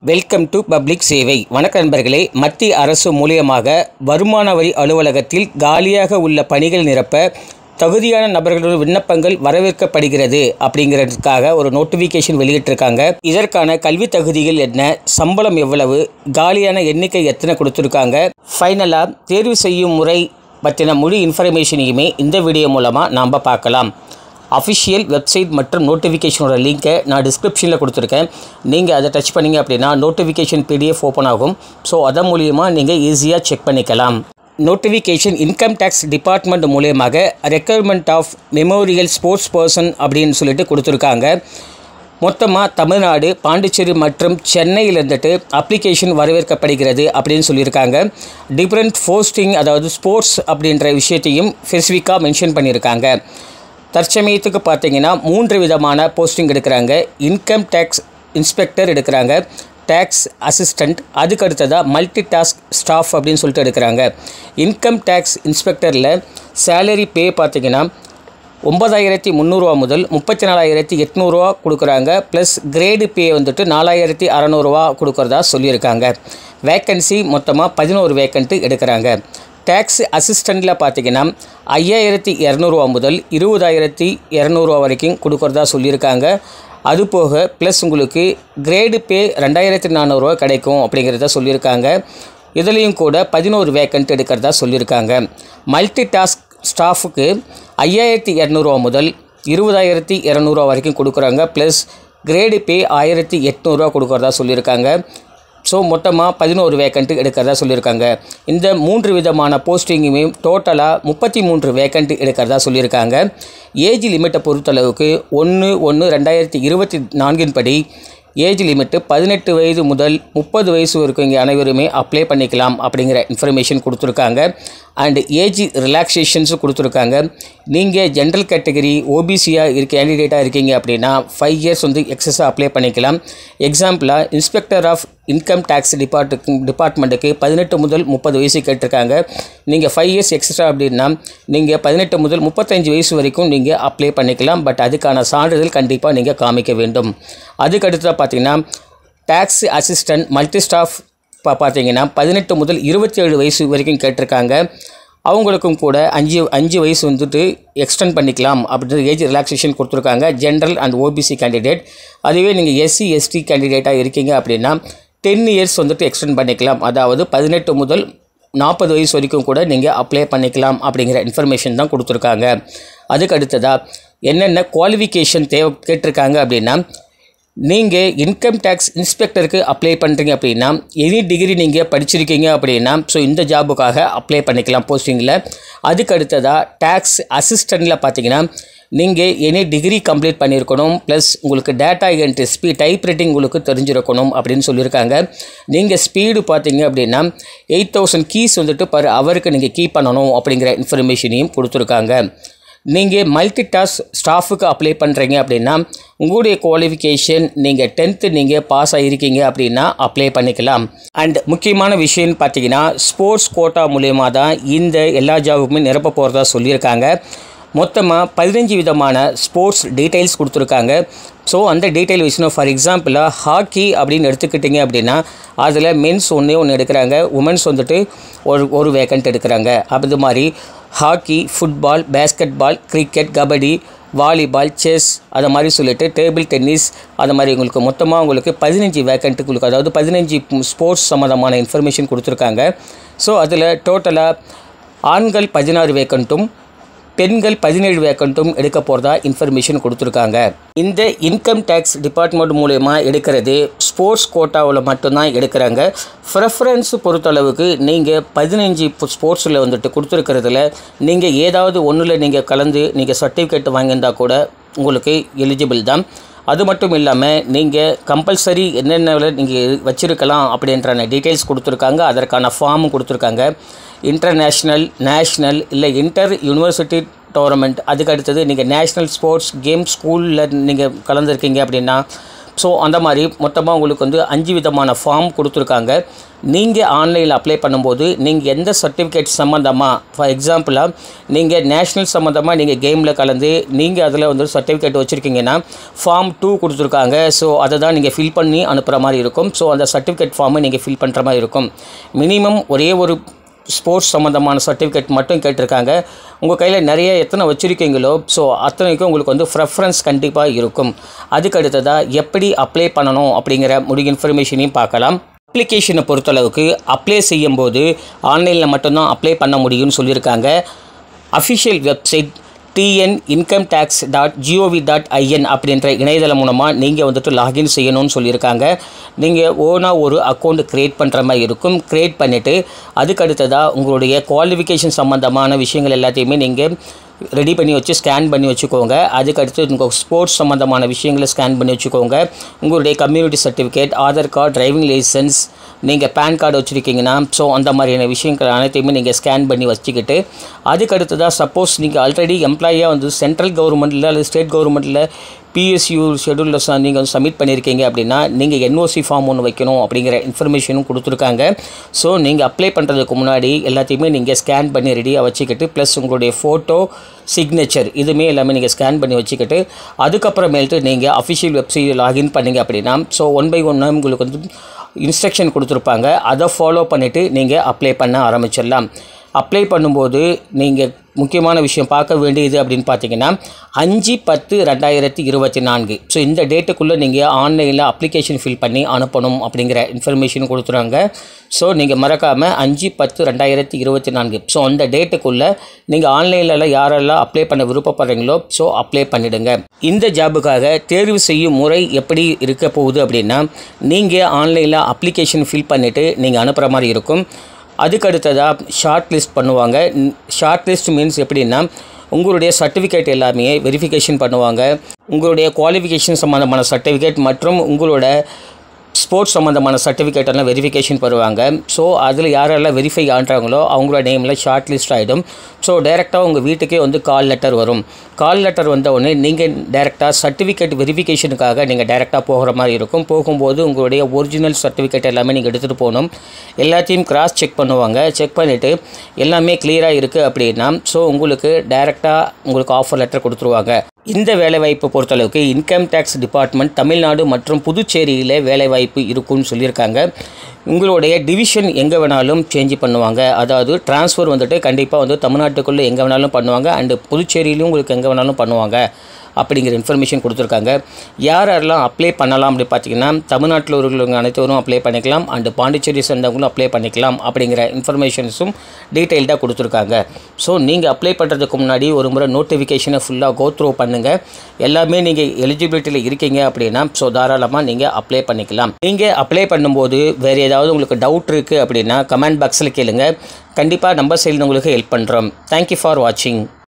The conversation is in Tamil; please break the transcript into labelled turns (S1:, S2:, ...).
S1: வெல்கம் டு பப்ளிக் சேவை. வணக்க நண்பர்களே, மத்திய அரசு மூலியமாக வருமான வரி அலுவலகத்தில் காலியாக உள்ள பணிகள் நிரப்ப தகுதியான நபர்களுடைய விண்ணப்பங்கள் வரவேற்கப்படுகிறது அப்படிங்கிறதுக்காக ஒரு நோட்டிஃபிகேஷன் வெளியிட்டிருக்காங்க. இதற்கான கல்வி தகுதிகள் என்ன, சம்பளம் எவ்வளவு, காலியான எண்ணிக்கை எத்தனை கொடுத்துருக்காங்க, ஃபைனலாக தேர்வு செய்யும் முறை பற்றின முழு இன்ஃபர்மேஷனையுமே இந்த வீடியோ மூலமாக நாம் பார்க்கலாம். அஃபிஷியல் வெப்சைட் மற்றும் நோட்டிஃபிகேஷனோட லிங்க்கை நான் டிஸ்கிரிப்ஷனில் கொடுத்துருக்கேன். நீங்கள் அதை டச் பண்ணிங்க அப்படின்னா நோட்டிஃபிகேஷன் PDF ஓப்பன் ஆகும். ஸோ அதன் மூலியமாக நீங்கள் ஈஸியாக செக் பண்ணிக்கலாம். நோட்டிஃபிகேஷன் இன்கம் டேக்ஸ் டிபார்ட்மெண்ட் மூலியமாக requirement of memorial sports person அப்படின்னு சொல்லிட்டு கொடுத்துருக்காங்க. மொத்தமாக தமிழ்நாடு, பாண்டிச்சேரி மற்றும் சென்னையில் இருந்துட்டு அப்ளிகேஷன் வரவேற்கப்படுகிறது அப்படின்னு சொல்லியிருக்காங்க. டிஃப்ரெண்ட் போஸ்டிங், அதாவது ஸ்போர்ட்ஸ் அப்படின்ற விஷயத்தையும் ஸ்பெசிஃபிக்காக மென்ஷன் பண்ணியிருக்காங்க. தற்சமயத்துக்கு பார்த்தீங்கன்னா 3 விதமான போஸ்டிங் எடுக்கிறாங்க. இன்கம் டேக்ஸ் இன்ஸ்பெக்டர் எடுக்கிறாங்க, டேக்ஸ் அசிஸ்டண்ட், அதுக்கு அடுத்ததாக மல்டி டாஸ்க் ஸ்டாஃப் அப்படின்னு சொல்லிட்டு எடுக்கிறாங்க. இன்கம் டேக்ஸ் இன்ஸ்பெக்டரில் சேலரி பே பார்த்தீங்கன்னா 9,300 முதல் 34,800 கொடுக்குறாங்க. ப்ளஸ் கிரேடு பே வந்துட்டு 4,600 கொடுக்குறதா சொல்லியிருக்காங்க. வேக்கன்சி மொத்தமாக 11 வேக்கன்ட்டு எடுக்கிறாங்க. டேக்ஸ் அசிஸ்டண்ட்டில் பார்த்தீங்கன்னா 5,200 முதல் 20,200 வரைக்கும் கொடுக்குறதா சொல்லியிருக்காங்க. அதுபோக ப்ளஸ் உங்களுக்கு கிரேடு பே 2,400 கிடைக்கும் அப்படிங்கிறத சொல்லியிருக்காங்க. இதுலேயும் கூட 11 வேக்கன்ட் எடுக்கிறதா சொல்லியிருக்காங்க. மல்டி டாஸ்க் ஸ்டாஃபுக்கு 5,200 முதல் 20,200 வரைக்கும் கொடுக்குறாங்க. ப்ளஸ் கிரேடு பே 1,800 கொடுக்குறதா சொல்லியிருக்காங்க. ஸோ மொத்தமாக 11 வேக்கன்ட்டு எடுக்கிறதா சொல்லியிருக்காங்க. இந்த 3 விதமான போஸ்டிங்குமே டோட்டலாக 33 வேக்கன்ட்டு எடுக்கிறதா சொல்லியிருக்காங்க. ஏஜ் லிமிட்டை பொறுத்தளவுக்கு 1/1/2024 படி ஏஜ் லிமிட்டு 18 வயது முதல் 30 வயசு வரைக்கும் இங்கே அனைவருமே அப்ளை பண்ணிக்கலாம் அப்படிங்கிற இன்ஃபர்மேஷன் கொடுத்துருக்காங்க. அண்ட் ஏஜ் ரிலாக்ஸேஷன்ஸும் கொடுத்துருக்காங்க. நீங்கள் ஜென்ரல் கேட்டகரி ஓபிசியாக கேண்டிடேட்டாக இருக்கீங்க அப்படின்னா 5 இயர்ஸ் வந்து எக்ஸஸாக அப்ளை பண்ணிக்கலாம். எக்ஸாம்பிளாக இன்ஸ்பெக்டர் ஆஃப் இன்கம் டேக்ஸ் டிபார்ட்மெண்ட்டுக்கு 18 முதல் 30 வயசு கேட்டிருக்காங்க. நீங்கள் 5 இயர்ஸ் எக்ஸ்ட்ரா அப்படின்னா நீங்கள் 18 முதல் 35 வயசு வரைக்கும் நீங்கள் அப்ளை பண்ணிக்கலாம். பட் அதுக்கான சான்றிதழ் கண்டிப்பாக நீங்கள் காமிக்க வேண்டும். அதுக்கடுத்து பார்த்தீங்கன்னா டேக்ஸ் அசிஸ்டண்ட் மல்டி ஸ்டாஃப் பார்த்தீங்கன்னா 18 முதல் 27 வயசு வரைக்கும் கேட்டிருக்காங்க. அவங்களுக்கும் கூட 5 வயசு வந்துட்டு எக்ஸ்டெண்ட் பண்ணிக்கலாம் அப்படின்றது ஏஜ் ரிலாக்ஸேஷன் கொடுத்துருக்காங்க. General and OBC candidate. அதுவே நீங்கள் SC ST கேண்டிடேட்டாக இருக்கீங்க அப்படின்னா 10 இயர்ஸ் வந்துட்டு எக்ஸ்டெண்ட் பண்ணிக்கலாம். அதாவது 18 முதல் 40 வயசு வரைக்கும் கூட நீங்கள் அப்ளை பண்ணிக்கலாம் அப்படிங்கிற இன்ஃபர்மேஷன் தான் கொடுத்துருக்காங்க. அதுக்கு அடுத்ததாக என்னென்ன குவாலிஃபிகேஷன் கேட்டிருக்காங்க அப்படின்னா, நீங்கள் இன்கம் டேக்ஸ் இன்ஸ்பெக்டருக்கு அப்ளை பண்ணுறீங்க அப்படின்னா எனி டிகிரி நீங்கள் படிச்சிருக்கீங்க அப்படின்னா ஸோ இந்த ஜாபுக்காக அப்ளை பண்ணிக்கலாம் போஸ்டிங்கில். அதுக்கு அடுத்ததாக டேக்ஸ் அசிஸ்டண்ட்டில் பார்த்தீங்கன்னா நீங்கள் எனி டிகிரி கம்ப்ளீட் பண்ணியிருக்கணும். ப்ளஸ் உங்களுக்கு டேட்டா என்ட்ரி டைப் ரைட்டிங் உங்களுக்கு தெரிஞ்சிருக்கணும் அப்படின்னு சொல்லியிருக்காங்க. நீங்கள் ஸ்பீடு பார்த்தீங்க அப்படின்னா 8,000 கீஸ் வந்துட்டு பர் ஹவருக்கு நீங்கள் கீப் பண்ணணும் அப்படிங்கிற இன்ஃபர்மேஷனையும் கொடுத்துருக்காங்க. நீங்கள் மல்டி டாஸ்க் ஸ்டாஃபுக்கு அப்ளை பண்ணுறீங்க அப்படின்னா உங்களுடைய குவாலிஃபிகேஷன் நீங்கள் 10th நீங்கள் பாஸ் ஆகிருக்கீங்க அப்படின்னா அப்ளை பண்ணிக்கலாம். அண்ட் முக்கியமான விஷயம்னு பார்த்தீங்கன்னா ஸ்போர்ட்ஸ் கோட்டா மூலயமா தான் இந்த எல்லா ஜாபுக்குமே நிரப்ப போகிறதா சொல்லியிருக்காங்க. மொத்தமாக 15 விதமான ஸ்போர்ட்ஸ் டீட்டெயில்ஸ் கொடுத்துருக்காங்க. ஸோ அந்த டீட்டெயில் விஷயம் ஃபார் எக்ஸாம்பிளாக ஹாக்கி அப்படின்னு எடுத்துக்கிட்டிங்க அப்படின்னா அதில் மென்ஸ் ஒன்று எடுக்கிறாங்க, உமன்ஸ் வந்துட்டு ஒரு வேக்கன்ட் எடுக்கிறாங்க. அது மாதிரி hockey, football, basketball, cricket, kabaddi, volleyball, chess, அது மாதிரி சொல்லிட்டு டேபிள் டென்னிஸ், அது மாதிரி உங்களுக்கு மொத்தமாக உங்களுக்கு 15 வேக்கன்ட்டு உங்களுக்கு, அதாவது 15 ஸ்போர்ட்ஸ் சம்மந்தமான இன்ஃபர்மேஷன் கொடுத்துருக்காங்க. ஸோ அதில் டோட்டலாக ஆண்கள் 16 வேக்கன்ட்டும் பெண்கள் 17 வேக்கன்ட்டும் எடுக்க போகிறதா இன்ஃபர்மேஷன் கொடுத்துருக்காங்க. இந்த இன்கம் டேக்ஸ் டிபார்ட்மெண்ட் மூலயமா எடுக்கிறது ஸ்போர்ட்ஸ் கோட்டாவில் மட்டும்தான் எடுக்கிறாங்க. ப்ரெஃபரன்ஸ் பொறுத்தளவுக்கு நீங்கள் 15 ஸ்போர்ட்ஸில் வந்துட்டு கொடுத்துருக்கிறதுல நீங்கள் ஏதாவது ஒன்றில் நீங்கள் கலந்து நீங்கள் சர்டிஃபிகேட் வாங்கியிருந்தால் கூட உங்களுக்கு எலிஜிபிள் தான். அது மட்டும் இல்லாமல் நீங்கள் கம்பல்சரி என்னென்ன நீங்கள் வச்சுருக்கலாம் அப்படின்ற டீட்டெயில்ஸ் கொடுத்துருக்காங்க. அதற்கான ஃபார்மும் கொடுத்துருக்காங்க. இன்டர்நேஷ்னல், நேஷ்னல் இல்லை இன்டர் யூனிவர்சிட்டி டோர்னமெண்ட், அதுக்கு அடுத்தது நீங்கள் நேஷ்னல் ஸ்போர்ட்ஸ் கேம் ஸ்கூலில் நீங்கள் கலந்துருக்கீங்க அப்படின்னா ஸோ அந்த மாதிரி மொத்தமாக உங்களுக்கு வந்து 5 விதமான ஃபார்ம் கொடுத்துருக்காங்க. நீங்கள் ஆன்லைனில் அப்ளை பண்ணும்போது நீங்கள் எந்த சர்டிஃபிகேட் சம்மந்தமாக, ஃபார் எக்ஸாம்பிளாக நீங்கள் நேஷ்னல் சம்மந்தமாக நீங்கள் கேமில் கலந்து நீங்கள் அதில் வந்து சர்டிஃபிகேட் வச்சுருக்கீங்கன்னா ஃபார்ம் 2 கொடுத்துருக்காங்க. ஸோ அதை தான் நீங்கள் ஃபில் பண்ணி அனுப்புகிற மாதிரி இருக்கும். ஸோ அந்த சர்டிஃபிகேட் ஃபார்மை நீங்கள் ஃபில் பண்ணுற மாதிரி இருக்கும். மினிமம் ஒரே ஒரு ஸ்போர்ட்ஸ் சம்மந்தமான சர்டிஃபிகேட் மட்டும் கேட்டிருக்காங்க. உங்கள் கையில் நிறைய எத்தனை வச்சுருக்கீங்களோ ஸோ அத்தனைக்கும் உங்களுக்கு வந்து ப்ரெஃபரன்ஸ் கண்டிப்பாக இருக்கும். அதுக்கு அடுத்ததாக எப்படி அப்ளை பண்ணணும் அப்படிங்கிற முழு இன்ஃபர்மேஷனையும் பார்க்கலாம். அப்ளிகேஷனை பொறுத்தளவுக்கு அப்ளை செய்யும்போது ஆன்லைனில் மட்டும்தான் அப்ளை பண்ண முடியும்னு சொல்லியிருக்காங்க. அஃபிஷியல் வெப்சைட் tnincometax.gov.in அப்படின்ற இணையதளம் மூலமாக நீங்கள் வந்துட்டு லாகின் செய்யணும்னு சொல்லியிருக்காங்க. நீங்கள் ஓனாக ஒரு அக்கௌண்ட் க்ரியேட் பண்ணுற மாதிரி இருக்கும். க்ரியேட் பண்ணிவிட்டு அதுக்கு அடுத்ததாக உங்களுடைய குவாலிஃபிகேஷன் சம்மந்தமான விஷயங்கள் எல்லாத்தையுமே நீங்கள் ரெடி பண்ணி வச்சு ஸ்கேன் பண்ணி வச்சுக்கோங்க. அதுக்கடுத்து உங்கள் ஸ்போர்ட்ஸ் சம்மந்தமான விஷயங்களை ஸ்கேன் பண்ணி வச்சுக்கோங்க. உங்களுடைய community certificate, Aadhaar card, driving licence, நீங்கள் பேன் கார்டு வச்சுருக்கீங்கன்னா ஸோ அந்த மாதிரியான விஷயங்கள் அனைத்தையுமே நீங்கள் ஸ்கேன் பண்ணி வச்சுக்கிட்டு அதுக்கடுத்து தான் சப்போஸ் நீங்கள் ஆல்ரெடி எம்ப்ளாயியாக வந்து சென்ட்ரல் கவர்மெண்ட்டில் அல்லது ஸ்டேட் கவர்மெண்ட்டில் PSU ஷெடியூலில் நீங்கள் வந்து சப்மிட் பண்ணியிருக்கீங்க அப்படின்னா நீங்கள் NOC ஃபார்ம் ஒன்று வைக்கணும் அப்படிங்கிற இன்ஃபர்மேஷனும் கொடுத்துருக்காங்க. ஸோ நீங்கள் அப்ளை பண்ணுறதுக்கு முன்னாடி எல்லாத்தையுமே நீங்கள் ஸ்கேன் பண்ணி ரெடியாக வச்சுக்கிட்டு ப்ளஸ் உங்களுடைய ஃபோட்டோ, சிக்னேச்சர் இதுவுமே எல்லாமே நீங்கள் ஸ்கேன் பண்ணி வச்சுக்கிட்டு அதுக்கப்புறமேல்ட்டு நீங்கள் அஃபிஷியல் வெப்சைட் லாகின் பண்ணிங்க அப்படின்னா ஸோ 1 by 1 உங்களுக்கு வந்து இன்ஸ்ட்ரக்ஷன் கொடுத்துருப்பாங்க. அதை ஃபாலோ பண்ணிவிட்டு நீங்கள் அப்ளை பண்ண ஆரம்பிச்சிடலாம். அப்ளை பண்ணும்போது நீங்கள் முக்கியமான விஷயம் பார்க்க வேண்டியது அப்படின்னு பார்த்தீங்கன்னா 5/10/2024 ஸோ இந்த டேட்டுக்குள்ளே நீங்கள் ஆன்லைனில் அப்ளிகேஷன் ஃபில் பண்ணி அனுப்பணும் அப்படிங்கிற இன்ஃபர்மேஷன் கொடுத்துறாங்க. ஸோ நீங்கள் மறக்காமல் 5/10/2024 ஸோ அந்த டேட்டுக்குள்ளே நீங்கள் ஆன்லைனில் யாரெல்லாம் அப்ளை பண்ண விருப்பப்படுறீங்களோ ஸோ அப்ளை பண்ணிவிடுங்க. இந்த ஜாபுக்காக தேர்வு செய்யும் முறை எப்படி இருக்க போகுது அப்படின்னா நீங்கள் ஆன்லைனில் அப்ளிகேஷன் ஃபில் பண்ணிவிட்டு நீங்கள் அனுப்புகிற மாதிரி இருக்கும். அதுக்கு அடுத்ததாக ஷார்ட் லிஸ்ட் பண்ணுவாங்க. ஷார்ட் லிஸ்ட் மீன்ஸ் எப்படின்னா உங்களுடைய சர்டிஃபிகேட் எல்லாமே வெரிஃபிகேஷன் பண்ணுவாங்க. உங்களுடைய குவாலிஃபிகேஷன் சம்மந்தமான சர்டிஃபிகேட் மற்றும் உங்களோட ஸ்போர்ட்ஸ் சம்மந்தமான சர்டிஃபிகேட் எல்லாம் வெரிஃபிகேஷன் பண்ணுவாங்க. ஸோ அதில் யாரெல்லாம் வெரிஃபை ஆகிறாங்களோ அவங்களோட நேமில் ஷார்ட் லிஸ்ட் ஆகிடும். ஸோ டைரெக்டாக உங்கள் வீட்டுக்கே வந்து கால் லெட்டர் வரும். கால் லெட்டர் வந்த உடனே நீங்கள் டைரெக்டாக சர்டிஃபிகேட் வெரிஃபிகேஷனுக்காக நீங்கள் டைரெக்டாக போகிற மாதிரி இருக்கும். போகும்போது உங்களுடைய ஒரிஜினல் சர்டிஃபிகேட் எல்லாமே நீங்கள் எடுத்துகிட்டு போகணும். எல்லாத்தையும் கிராஸ் செக் பண்ணுவாங்க. செக் பண்ணிவிட்டு எல்லாமே கிளியராக இருக்குது அப்படின்னா ஸோ உங்களுக்கு டைரெக்டாக உங்களுக்கு ஆஃபர் லெட்டர் கொடுத்துருவாங்க. இந்த வேலைவாய்ப்பு பொறுத்தளவுக்கு இன்கம் டேக்ஸ் டிபார்ட்மெண்ட் தமிழ்நாடு மற்றும் புதுச்சேரியில் வேலைவாய்ப்பு இருக்குன்னு சொல்லியிருக்காங்க. உங்களுடைய டிவிஷன் எங்கே வேணாலும் சேஞ்ச் பண்ணுவாங்க. அதாவது ட்ரான்ஸ்ஃபர் வந்துட்டு கண்டிப்பாக வந்து தமிழ்நாட்டுக்குள்ளே எங்கே வேணாலும் பண்ணுவாங்க அண்டு புதுச்சேரியிலும் உங்களுக்கு எங்கே வேணாலும் பண்ணுவாங்க அப்படிங்கிற இன்ஃபர்மேஷன் கொடுத்துருக்காங்க. யாரெல்லாம் அப்ளை பண்ணலாம் அப்படி பார்த்தீங்கன்னா தமிழ்நாட்டில் இருக்கிறவங்க அனைத்தவரும் அப்ளை பண்ணிக்கலாம் அண்டு பாண்டிச்சேரி சேர்ந்தவங்களும் அப்ளை பண்ணிக்கலாம் அப்படிங்கிற இன்ஃபர்மேஷன்ஸும் டீட்டெயில்டாக கொடுத்துருக்காங்க. ஸோ நீங்கள் அப்ளை பண்ணுறதுக்கு முன்னாடி ஒரு முறை நோட்டிஃபிகேஷனை ஃபுல்லாக கோ த்ரூ பண்ணுங்கள். எல்லாமே நீங்கள் எலிஜிபிலிட்டியில் இருக்கீங்க அப்படின்னா ஸோ தாராளமாக நீங்கள் அப்ளை பண்ணிக்கலாம். நீங்கள் அப்ளை பண்ணும்போது வேறு ஏதாவது உங்களுக்கு டவுட் இருக்குது அப்படின்னா கமெண்ட் பாக்ஸில் கேளுங்க. கண்டிப்பாக நம்ம சைடில் உங்களுக்கு ஹெல்ப் பண்ணுறோம். தேங்க்யூ ஃபார் வாட்சிங்.